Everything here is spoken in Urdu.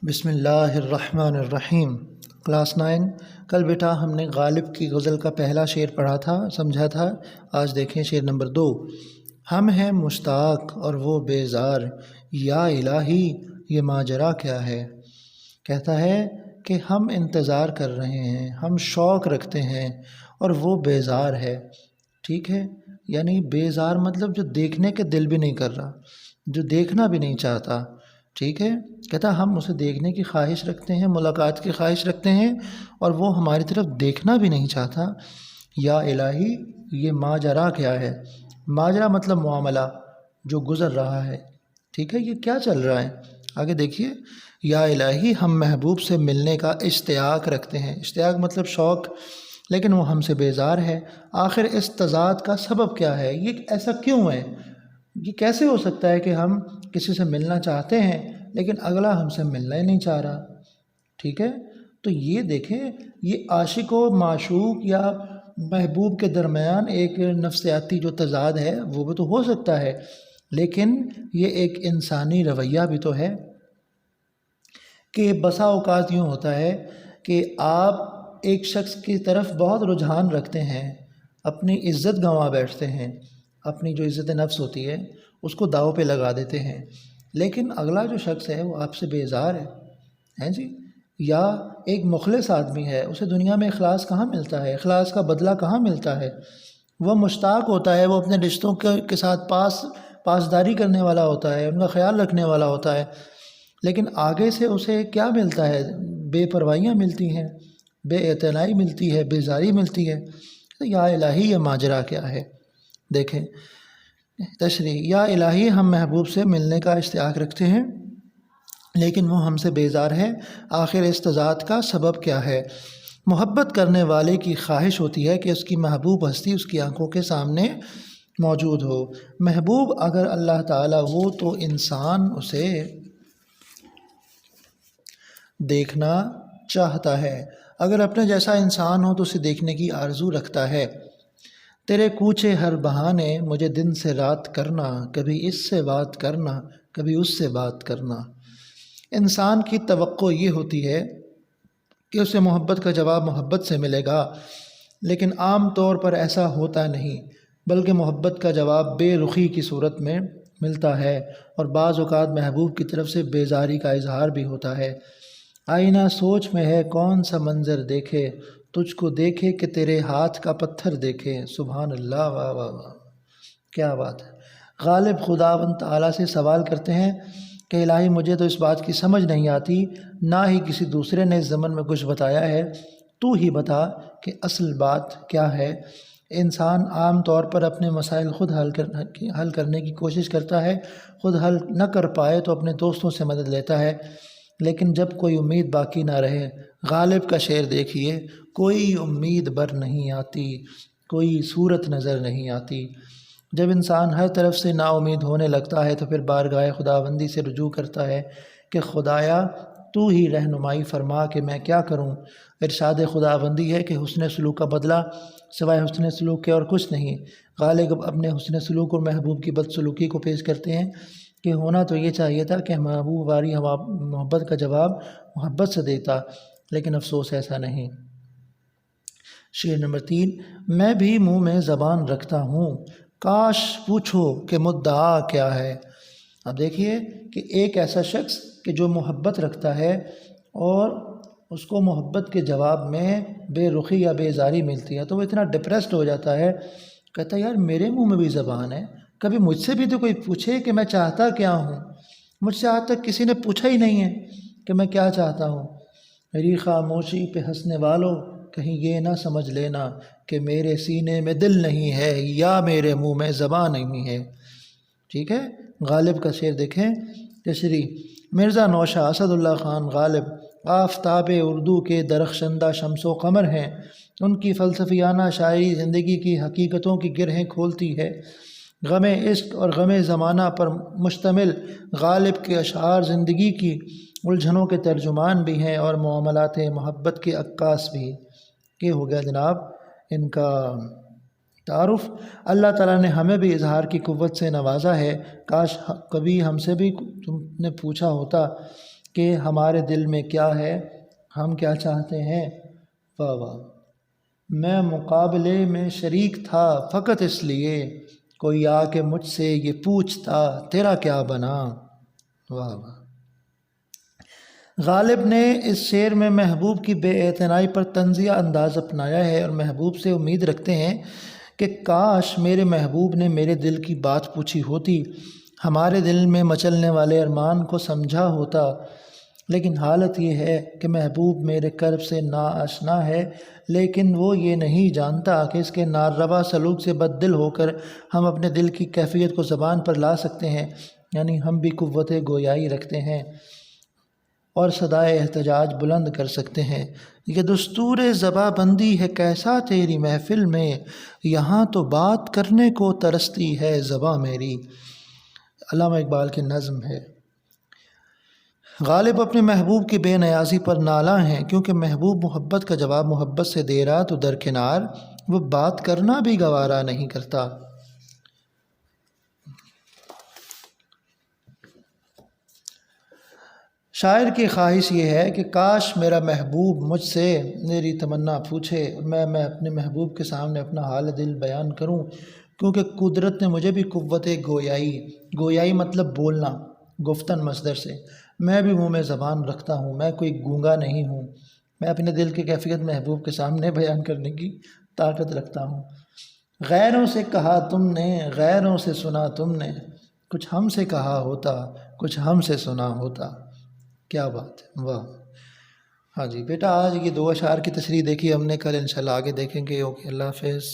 بسم اللہ الرحمن الرحیم۔ کلاس 9۔ کل بیٹا ہم نے غالب کی غزل کا پہلا شعر پڑھا تھا، سمجھا تھا۔ آج دیکھیں شعر نمبر 2۔ ہم ہیں مشتاق اور وہ بیزار، یا الہی یہ ماجرا کیا ہے۔ کہتا ہے کہ ہم انتظار کر رہے ہیں، ہم شوق رکھتے ہیں اور وہ بیزار ہے۔ ٹھیک ہے، یعنی بیزار مطلب جو دیکھنے کے دل بھی نہیں کر رہا، جو دیکھنا بھی نہیں چاہتا۔ ٹھیک ہے، کہتا ہم اسے دیکھنے کی خواہش رکھتے ہیں، ملاقات کی خواہش رکھتے ہیں اور وہ ہماری طرف دیکھنا بھی نہیں چاہتا۔ یا الہی یہ ماجرا کیا ہے۔ ماجرا مطلب معاملہ جو گزر رہا ہے۔ ٹھیک ہے، یہ کیا چل رہا ہے، آگے دیکھیے۔ یا الہی ہم محبوب سے ملنے کا اشتیاق رکھتے ہیں، اشتیاق مطلب شوق، لیکن وہ ہم سے بیزار ہے۔ آخر اس تضاد کا سبب کیا ہے، یہ ایسا کیوں ہے، یہ کیسے ہو سکتا ہے کہ ہم کسی سے ملنا چاہتے ہیں لیکن اگلا ہم سے ملنا ہی نہیں چاہ رہا۔ ٹھیک ہے، تو یہ دیکھیں، یہ عاشق و معشوق یا محبوب کے درمیان ایک نفسیاتی جو تضاد ہے وہ بھی تو ہو سکتا ہے، لیکن یہ ایک انسانی رویہ بھی تو ہے کہ بسا اوقات یوں ہوتا ہے کہ آپ ایک شخص کی طرف بہت رجحان رکھتے ہیں، اپنی عزت گنوا بیٹھتے ہیں، اپنی جو عزت نفس ہوتی ہے اس کو داؤ پہ لگا دیتے ہیں، لیکن اگلا جو شخص ہے وہ آپ سے بیزار ہے جی، یا ایک مخلص آدمی ہے، اسے دنیا میں اخلاص کہاں ملتا ہے، اخلاص کا بدلہ کہاں ملتا ہے۔ وہ مشتاق ہوتا ہے، وہ اپنے رشتوں کے ساتھ پاسداری کرنے والا ہوتا ہے، ان کا خیال رکھنے والا ہوتا ہے، لیکن آگے سے اسے کیا ملتا ہے، بے پروائیاں ملتی ہیں، بے اعتنائی ملتی ہے، بیزاری ملتی ہے۔ تو یا الہی یہ ماجرا کیا ہے۔ دیکھیں تشریح، یا الہی ہم محبوب سے ملنے کا اشتیاق رکھتے ہیں لیکن وہ ہم سے بیزار ہے، آخر اس تضاد کا سبب کیا ہے۔ محبت کرنے والے کی خواہش ہوتی ہے کہ اس کی محبوب ہستی اس کی آنکھوں کے سامنے موجود ہو۔ محبوب اگر اللہ تعالیٰ ہو تو انسان اسے دیکھنا چاہتا ہے، اگر اپنے جیسا انسان ہو تو اسے دیکھنے کی آرزو رکھتا ہے۔ تیرے کوچے ہر بہانے مجھے دن سے رات کرنا، کبھی اس سے بات کرنا کبھی اس سے بات کرنا۔ انسان کی توقع یہ ہوتی ہے کہ اسے محبت کا جواب محبت سے ملے گا، لیکن عام طور پر ایسا ہوتا نہیں، بلکہ محبت کا جواب بے رخی کی صورت میں ملتا ہے اور بعض اوقات محبوب کی طرف سے بیزاری کا اظہار بھی ہوتا ہے۔ آئینہ سوچ میں ہے کون سا منظر دیکھے، تجھ کو دیکھے کہ تیرے ہاتھ کا پتھر دیکھے۔ سبحان اللہ، واہ واہ واہ، کیا بات ہے۔ غالب خداوند تعالیٰ سے سوال کرتے ہیں کہ الہی مجھے تو اس بات کی سمجھ نہیں آتی، نہ ہی کسی دوسرے نے اس زمن میں کچھ بتایا ہے، تو ہی بتا کہ اصل بات کیا ہے۔ انسان عام طور پر اپنے مسائل خود حل کرنے کی کوشش کرتا ہے، خود حل نہ کر پائے تو اپنے دوستوں سے مدد لیتا ہے، لیکن جب کوئی امید باقی نہ رہے، غالب کا شعر دیکھیے، کوئی امید بر نہیں آتی، کوئی صورت نظر نہیں آتی۔ جب انسان ہر طرف سے نا امید ہونے لگتا ہے تو پھر بارگاہ خداوندی سے رجوع کرتا ہے کہ خدایا تو ہی رہنمائی فرما کہ میں کیا کروں۔ ارشاد خداوندی ہے کہ حسن سلوک کا بدلہ سوائے حسن سلوک کے اور کچھ نہیں۔ غالب اپنے حسن سلوک اور محبوب کی بدسلوکی کو پیش کرتے ہیں کہ ہونا تو یہ چاہیے تھا کہ محبوب واری محبت کا جواب محبت سے دیتا، لیکن افسوس ایسا نہیں۔ شعر نمبر 3۔ میں بھی منہ میں زبان رکھتا ہوں، کاش پوچھو کہ مدعا کیا ہے۔ اب دیکھیے کہ ایک ایسا شخص کہ جو محبت رکھتا ہے اور اس کو محبت کے جواب میں بے رخی یا بیزاری ملتی ہے تو وہ اتنا ڈپریسڈ ہو جاتا ہے، کہتا ہے یار میرے منہ میں بھی زبان ہے، کبھی مجھ سے بھی تو کوئی پوچھے کہ میں چاہتا کیا ہوں۔ مجھ سے آج تک کسی نے پوچھا ہی نہیں ہے کہ میں کیا چاہتا ہوں۔ میری خاموشی پہ ہنسنے والوں کہیں یہ نہ سمجھ لینا کہ میرے سینے میں دل نہیں ہے یا میرے منہ میں زبان نہیں ہے۔ ٹھیک ہے، غالب کا شعر دیکھیں تشریح۔ مرزا نوشہ اسد اللہ خان غالب آفتاب اردو کے درخشندہ شمس و قمر ہیں۔ ان کی فلسفیانہ شاعری زندگی کی حقیقتوں کی گرہیں کھولتی ہے۔ غم عشق اور غم زمانہ پر مشتمل غالب کے اشعار زندگی کی الجھنوں کے ترجمان بھی ہیں اور معاملات محبت کے عکاس بھی۔ یہ ہو گیا جناب ان کا تعارف۔ اللہ تعالیٰ نے ہمیں بھی اظہار کی قوت سے نوازا ہے، کاش کبھی ہم سے بھی تم نے پوچھا ہوتا کہ ہمارے دل میں کیا ہے، ہم کیا چاہتے ہیں۔ واہ واہ، میں مقابلے میں شریک تھا فقط اس لیے، کوئی آ کے مجھ سے یہ پوچھتا تیرا کیا بنا۔ واہ واہ۔ غالب نے اس شعر میں محبوب کی بے اعتنائی پر طنزیہ انداز اپنایا ہے اور محبوب سے امید رکھتے ہیں کہ کاش میرے محبوب نے میرے دل کی بات پوچھی ہوتی، ہمارے دل میں مچلنے والے ارمان کو سمجھا ہوتا، لیکن حالت یہ ہے کہ محبوب میرے قرب سے ناآشنا ہے، لیکن وہ یہ نہیں جانتا کہ اس کے ناروا سلوک سے بد دل ہو کر ہم اپنے دل کی کیفیت کو زبان پر لا سکتے ہیں، یعنی ہم بھی قوت گویائی رکھتے ہیں اور صدائے احتجاج بلند کر سکتے ہیں۔ یہ دستور زباں بندی ہے کیسا تیری محفل میں، یہاں تو بات کرنے کو ترستی ہے زباں میری۔ علامہ اقبال کی نظم ہے۔ غالب اپنے محبوب کی بے نیازی پر نالاں ہیں، کیونکہ محبوب محبت کا جواب محبت سے دے رہا تو درکنار وہ بات کرنا بھی گوارا نہیں کرتا۔ شاعر کی خواہش یہ ہے کہ کاش میرا محبوب مجھ سے میری تمنا پوچھے، میں اپنے محبوب کے سامنے اپنا حال دل بیان کروں، کیونکہ قدرت نے مجھے بھی قوت گویائی مطلب بولنا، گفتن مصدر سے، میں بھی منہ میں زبان رکھتا ہوں، میں کوئی گونگا نہیں ہوں، میں اپنے دل کی کیفیت محبوب کے سامنے بیان کرنے کی طاقت رکھتا ہوں۔ غیروں سے کہا تم نے، غیروں سے سنا تم نے، کچھ ہم سے کہا ہوتا، کچھ ہم سے سنا ہوتا۔ کیا بات ہے، واہ۔ ہاں جی بیٹا، آج یہ 2 اشعار کی تشریح دیکھی ہم نے، کل انشاءاللہ آگے دیکھیں گے۔ اوکے، اللہ حافظ۔